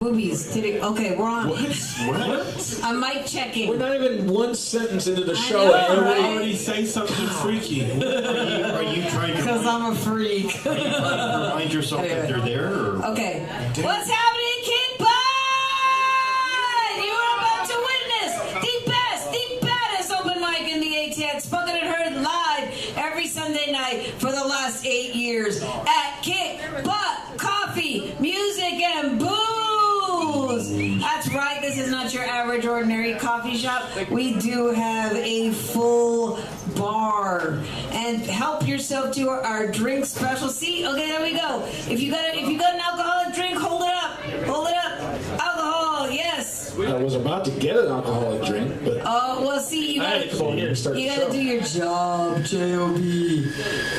Movies. Okay, we're on. What? I'm mic checking. We're not even one sentence into the show. know, and right? we already say something freaky. Are you trying to Because I'm a freak. remind yourself that they're there? Or? Okay. What's happening, Kid Bud? You are about to witness the baddest open mic in the ATX, spoken and heard live every Sunday night for the last 8 years at Kick Butt Coffee, Music, and Booze. That's right, this is not your average ordinary coffee shop. We do have a full bar. And help yourself to our drink special. See, okay, there we go. If you got an alcoholic drink, hold it up. Hold it up. Alcohol, yes. I was about to get an alcoholic drink, but Oh, well, see, you gotta do your job, J.O.B.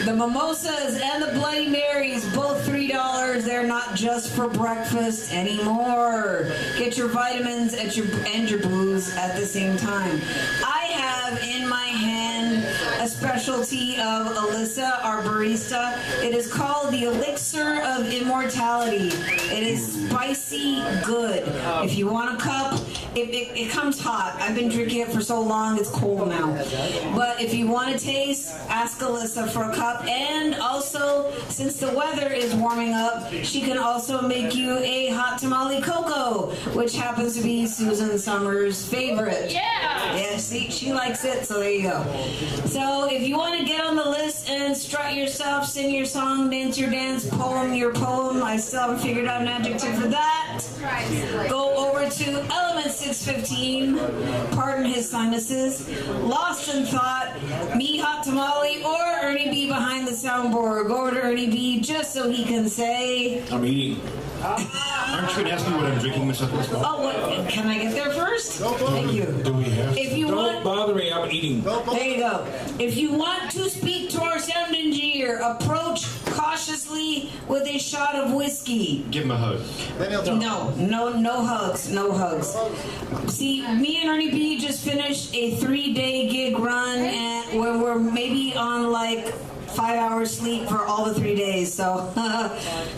The mimosas and the Bloody Marys, both $3. They're not just for breakfast anymore. Get your vitamins and your booze at the same time. I have in my hand a specialty of Alyssa, our barista. It is called the Elixir of Immortality. It is spicy good. If you want a cup, it comes hot. I've been drinking it for so long, it's cold now. But if you want to taste, ask Alyssa for a cup. And also, since the weather is warming up, she can also make you a hot tamale cocoa, which happens to be Susan Summers' favorite. Yeah, see, she likes it, so there you go. So if you want to get on the list and strut yourself, sing your song, dance your dance, poem your poem, I still haven't figured out an adjective for that, go over to Element 615, pardon his sinuses, Lost in Thought, me Hot Tamale, or Ernie B behind the soundboard. Go over to Ernie B just so he can say, I'm eating. Aren't you going to ask me what I'm drinking, Miss Upper? oh, what, can I get there first? Thank you. Do we have? If you Don't want, bother me. I'm eating. there you go. If you want to speak to our sound engineer, approach cautiously with a shot of whiskey. Give him a hug. No hugs. See, me and Ernie B just finished a 3-day gig run, and where we're maybe on like 5 hours sleep for all the 3 days. So,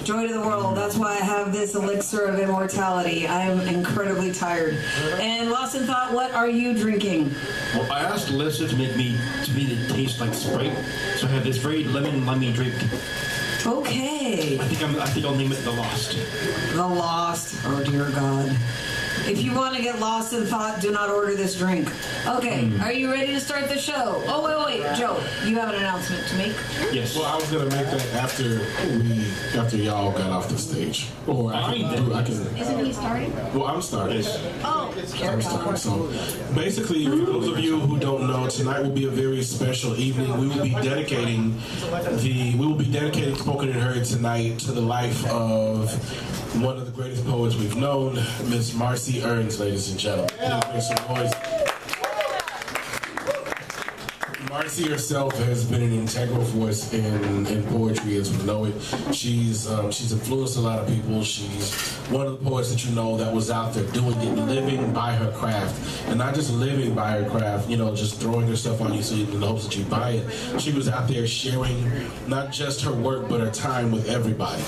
joy to the world. That's why I have this elixir of immortality. I am incredibly tired. And Lost in Thought, what are you drinking? Well, I asked Alyssa to make it taste like Sprite, so I have this very lemon drink. Okay. I think I'll name it The Lost. The Lost. Oh, dear God. If you want to get lost in thought, do not order this drink. Okay, are you ready to start the show? Oh, wait, Joe, you have an announcement to make? Yes. Well, I was gonna make that after y'all got off the stage, or I can. Isn't he starting? Well, I'm starting. Oh, I'm starting. So, basically, for those of you who don't know, tonight will be a very special evening. We will be dedicating Spoken and Heard tonight to the life of one of the greatest poets we've known, Miss Marcie Eanes, ladies and gentlemen. Please make some noise. Marcie herself has been an integral force in poetry as we know it. She's influenced a lot of people. She's one of the poets that you know that was out there doing it, living by her craft. And not just living by her craft, just throwing herself on you so in the hopes that you buy it. She was out there sharing not just her work, but her time with everybody.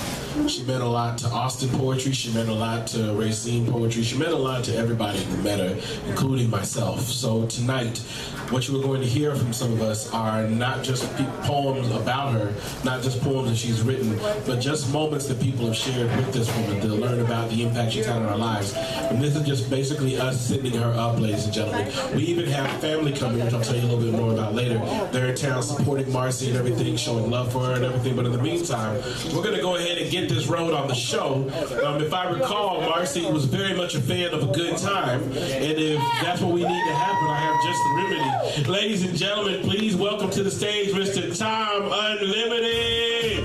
She meant a lot to Austin poetry. She meant a lot to Racine poetry. She meant a lot to everybody who met her, including myself. So tonight, what you are going to hear from some of us are not just poems about her, not just poems that she's written, but just moments that people have shared with this woman to learn about the impact she's had on our lives. And this is just basically us sending her up, ladies and gentlemen. We even have family coming, which I'll tell you a little bit more about later. They're in town supporting Marcie and everything, showing love for her and everything. But in the meantime, we're going to go ahead and get this road on the show. If I recall, Marcie was very much a fan of a good time. And if that's what we need to happen, I have just the remedy. Ladies and gentlemen, please welcome to the stage Mr. Thom Unlimited.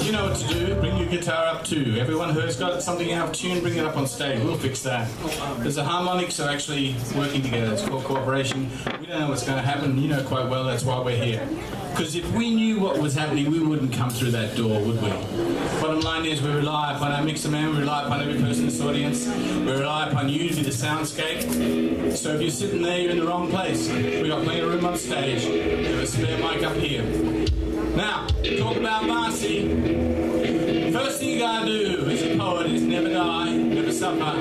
You know what to do. Bring your guitar up to too. Everyone who's got something out of tune, bring it up on stage. We'll fix that. There's the harmonics are actually working together. It's called cooperation. We don't know what's going to happen. You know quite well. That's why we're here. Because if we knew what was happening, we wouldn't come through that door, would we? Bottom line is we rely upon our mixer man. We rely upon every person in this audience. We rely upon you to be the soundscape. So if you're sitting there, you're in the wrong place. We've got plenty of room on stage. We have a spare mic up here. Now, talk about Marcie. First thing you gotta do as a poet is never die, never suffer.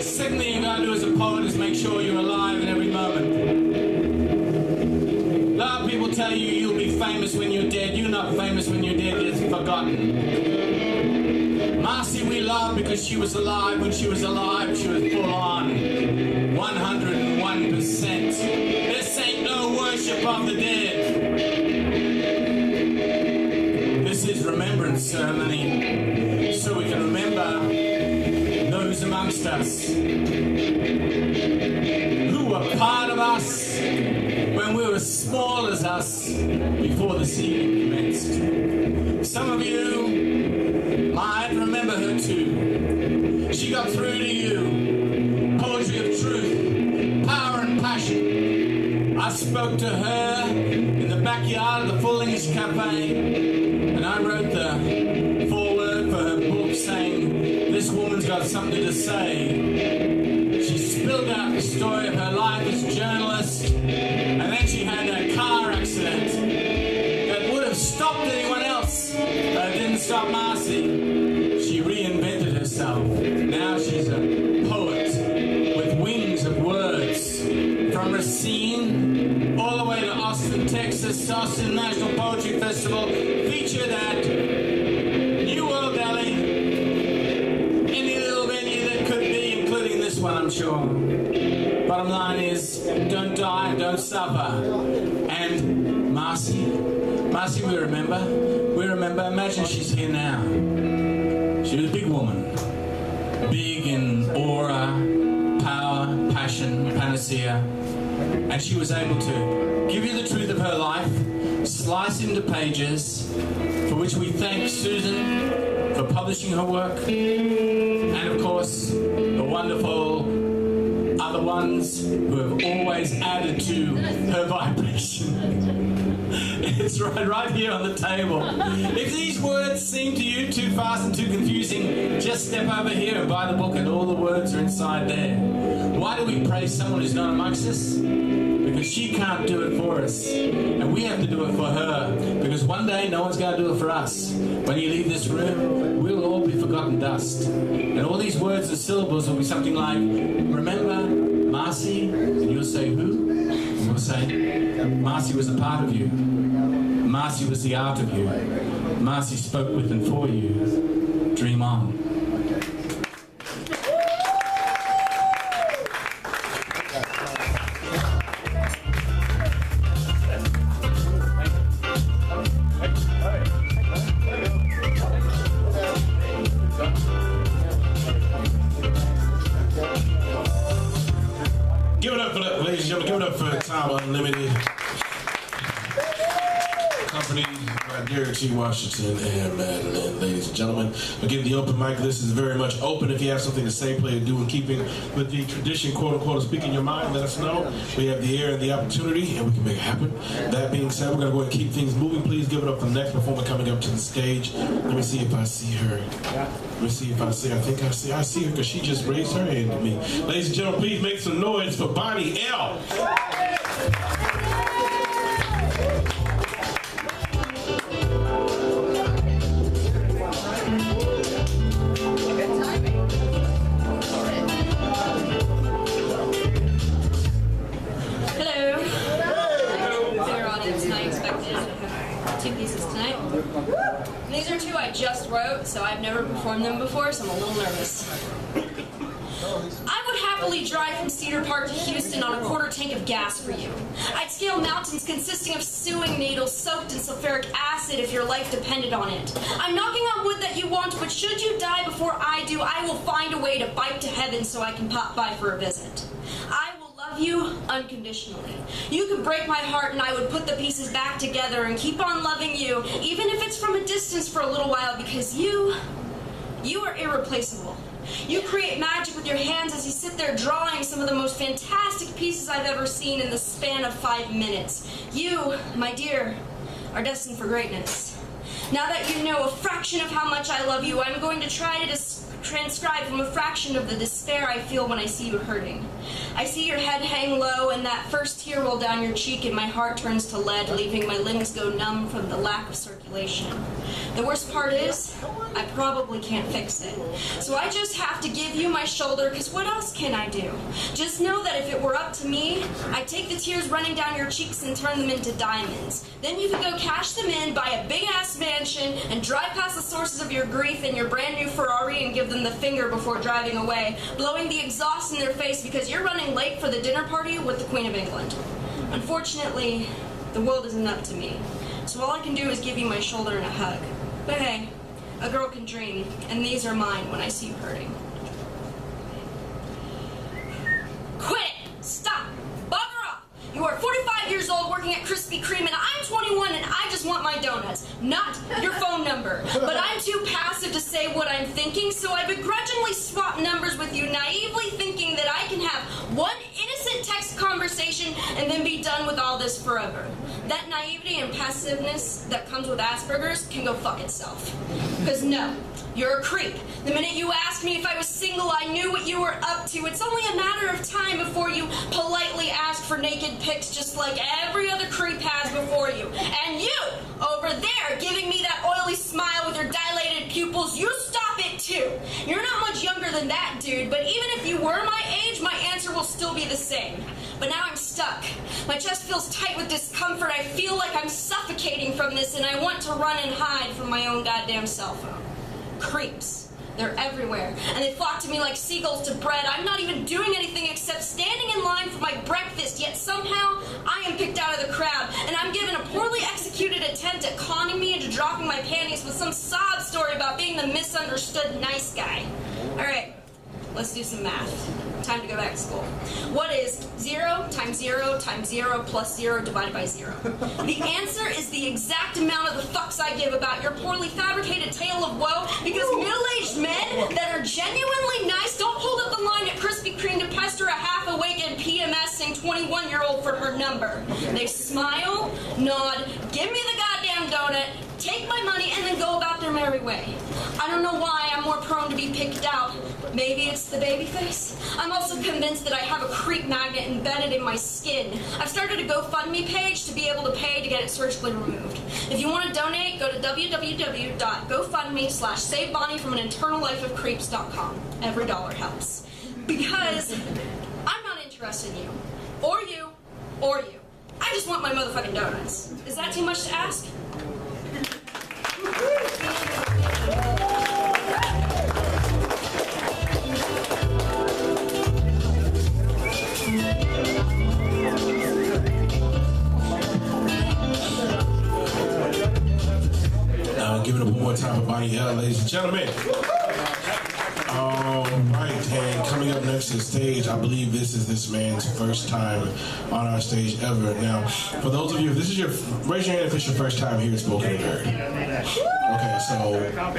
Second thing you gotta do as a poet is make sure you're alive in every moment. A lot of people tell you you'll be famous when you're dead. You're not famous when you're dead, it's forgotten. Marcie we love because she was alive. When she was alive, she was full on. 101%. This ain't no worship of the dead. This is remembrance ceremony, so we can remember those amongst us who were part of us when we were as small as us before the scene commenced. Some of you might remember her too. She got through to you. Poetry of truth, power and passion. I spoke to her in the backyard of the Full English Cafe, and I wrote the foreword for her book saying, this woman's got something to say. She spilled out the story of her life as a journalist, and then she had a car accident that would have stopped anyone else, but it didn't stop Marcie. She reinvented herself. Now she's a poet with wings of words. From Racine all the way to Austin, Texas, Austin National Poetry Festival, featured at New World Delhi, any little venue that could be, including this one, I'm sure. Bottom line is, don't die, don't suffer. And Marcie, we remember. Imagine she's here now. She was a big woman, big in aura, power, passion, panacea, and she was able to give you the truth of her life, slice into pages, for which we thank Susan for publishing her work, and of course the wonderful other ones who have always added to her vibration. It's right here on the table. If these words seem to you too fast and too confusing, just step over here and buy the book, and all the words are inside there. Why do we praise someone who's not amongst us? Because she can't do it for us, and we have to do it for her, because one day no one's going to do it for us. When you leave this room, we'll all be forgotten dust, and all these words and syllables will be something like, remember Marcie, and you'll say who? And we'll say, Marcie was a part of you. Marcie was the art of you. Marcie spoke with and for you. Dream on. Give it up for that, ladies and gentlemen. Give it up for Thom Unlimited. Accompanied by Derek T. Washington and Madeline. Ladies and gentlemen, again, the open mic, this is very much open. If you have something to say, play or do in keeping with the tradition, quote unquote, of speaking your mind, let us know. We have the air and the opportunity, and we can make it happen. That being said, we're going to go ahead and keep things moving. Please give it up for the next performer coming up to the stage. Let me see if I see her. Let me see if I see her. I see her because she just raised her hand to me. Ladies and gentlemen, please make some noise for Bonnie L. Two pieces tonight. And these are two I just wrote, so I've never performed them before, so I'm a little nervous. I would happily drive from Cedar Park to Houston on a quarter tank of gas for you. I'd scale mountains consisting of sewing needles soaked in sulfuric acid if your life depended on it. I'm knocking on wood that you want, but should you die before I do, I will find a way to bike to heaven so I can pop by for a visit. I will love love you unconditionally. You could break my heart and I would put the pieces back together and keep on loving you, even if it's from a distance for a little while, because you are irreplaceable. You create magic with your hands as you sit there drawing some of the most fantastic pieces I've ever seen in the span of 5 minutes. You, my dear, are destined for greatness. Now that you know a fraction of how much I love you, I'm going to try to transcribe from a fraction of the despair I feel when I see you hurting. I see your head hang low and that first tear roll down your cheek and my heart turns to lead, leaving my limbs go numb from the lack of circulation. The worst part is, I probably can't fix it. So I just have to give you my shoulder, because what else can I do? Just know that if it were up to me, I'd take the tears running down your cheeks and turn them into diamonds. Then you could go cash them in, buy a big-ass mansion, and drive past the sources of your grief in your brand new Ferrari and give them the finger before driving away, blowing the exhaust in their face because you're running late for the dinner party with the Queen of England. Unfortunately, the world isn't up to me. So all I can do is give you my shoulder and a hug. But hey, a girl can dream, and these are mine when I see you hurting. Quit it! Stop! Bugger off! You are 45 years old working at Krispy Kreme, and I'm 21 and I just want my donuts, not your phone number. But I'm too passive to say what I'm thinking, so I begrudgingly swap numbers with you, naively thinking that I can have one innocent text conversation and then be done with all this forever. That naivety and passiveness that comes with Asperger's can go fuck itself. Because no, you're a creep. The minute you asked me if I was single, I knew what you were up to. It's only a matter of time before you politely ask for naked pics just like every other creep has before you. And you, over there, giving me that oily smile with your dilated pupils, you stop it too. You're not much younger than that, dude, but even if you were my age, my answer will still be the same. But now I'm stuck. My chest feels tight with discomfort. I feel like I'm suffocating from this, and I want to run and hide from my own goddamn cell phone. Creeps. They're everywhere, and they flock to me like seagulls to bread. I'm not even doing anything except standing in line for my breakfast, yet somehow I am picked out of the crowd, and I'm given a poorly executed attempt at conning me into dropping my panties with some sob story about being the misunderstood nice guy. Alright, let's do some math. Time to go back to school. What is 0 times 0 times 0 plus 0 divided by 0? The answer is the exact amount of the fucks I give about your poorly fabricated tale of woe, because middle-aged men that are genuinely nice don't hold up the line at Krispy Kreme to pester a half-awake and PMSing 21-year-old for her number. They smile, nod, give me the goddamn donut, take my money, and then go about their merry way. I don't know why I'm more prone to be picked out. Maybe it's the baby face. I'm also convinced that I have a creep magnet embedded in my skin. I've started a GoFundMe page to be able to pay to get it surgically removed. If you want to donate, go to www.gofundme/SaveBonnie from an internal life of creeps.com. Every dollar helps. Because I'm not interested in you. Or you. Or you. I just want my motherfucking donuts. Is that too much to ask? Give it up one more time for Bonnie L, ladies and gentlemen. All right, and coming up next to the stage, I believe this is this man's first time on our stage ever. Now, for those of you, if this is your, raise your hand if it's your first time here at Spoken and Heard. Okay, so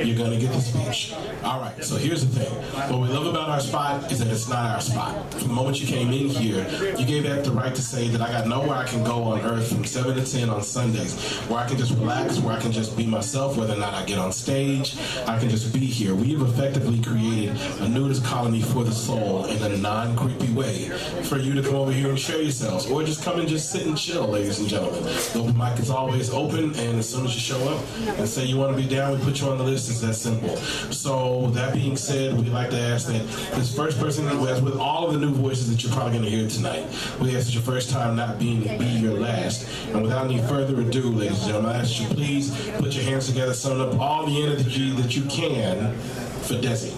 you're gonna get the speech. All right, so here's the thing. What we love about our spot is that it's not our spot. From the moment you came in here, you gave that the right to say that I got nowhere I can go on earth from 7 to 10 on Sundays, where I can just relax, where I can just be myself, whether or not I get on stage, I can just be here. We have effectively created a nudist colony for the soul in a non-creepy way for you to come over here and show yourselves, or just come and just sit and chill, ladies and gentlemen. The open mic is always open, and as soon as you show up and say you want to be down, we put you on the list. It's that simple. So that being said, we'd like to ask that this first person, as with all of the new voices that you're probably going to hear tonight, we ask that your first time not be your last. And without any further ado, ladies and gentlemen, I ask you please put your hands together, sum up all the energy that you can for Desi.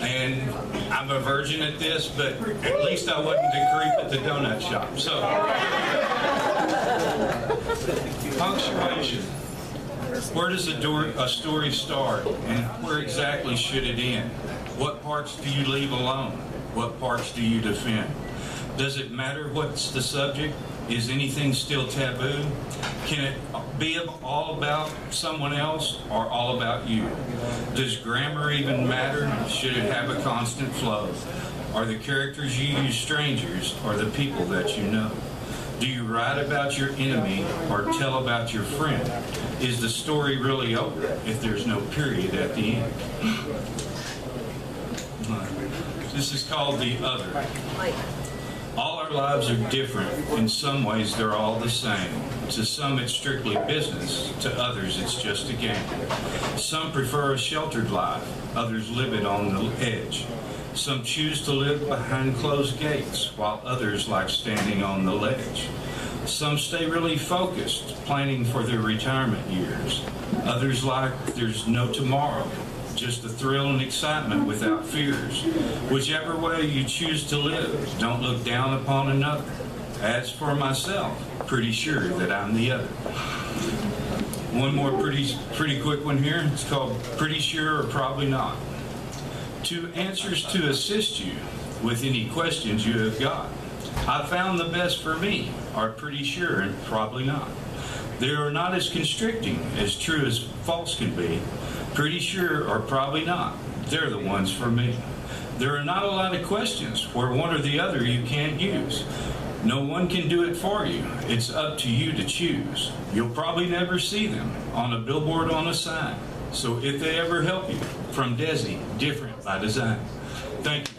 And I'm a a virgin at this, but at least I wasn't the creep at the donut shop. So, punctuation. Where does a story start, and where exactly should it end? What parts do you leave alone? What parts do you defend? Does it matter what's the subject? Is anything still taboo? Can it be all about someone else or all about you? Does grammar even matter? Should it have a constant flow? Are the characters you use strangers or the people that you know? Do you write about your enemy or tell about your friend? Is the story really over if there's no period at the end? This is called the other. All our lives are different. In some ways, they're all the same. To some, it's strictly business. To others, it's just a game. Some prefer a sheltered life. Others live it on the edge. Some choose to live behind closed gates, while others like standing on the ledge. Some stay really focused, planning for their retirement years. Others like there's no tomorrow, just the thrill and excitement without fears. Whichever way you choose to live, don't look down upon another. As for myself, pretty sure that I'm the other. One more pretty quick one here. It's called Pretty Sure or Probably Not. 2 answers to assist you with any questions you have got. I found the best for me are pretty sure and probably not. They are not as constricting as true as false can be. Pretty sure or probably not. They're the ones for me. There are not a lot of questions where one or the other you can't use. No one can do it for you. It's up to you to choose. You'll probably never see them on a billboard on a sign. So if they ever help you, from Desi, different by design. Thank you.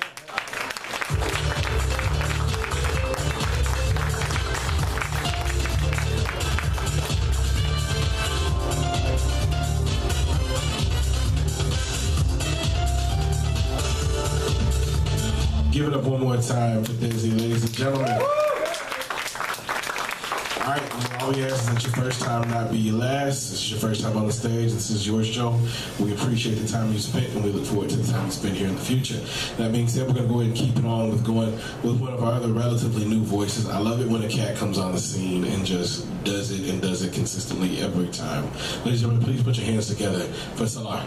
Give it up one more time for Desi, ladies and gentlemen. All right, all we ask is that your first time not be your last. This is your first time on the stage. This is your show. We appreciate the time you spent, and we look forward to the time you spend here in the future. That being said, we're going to go ahead and keep it on with one of our other relatively new voices. I love it when a cat comes on the scene and just does it consistently every time. Ladies and gentlemen, please put your hands together for Salar.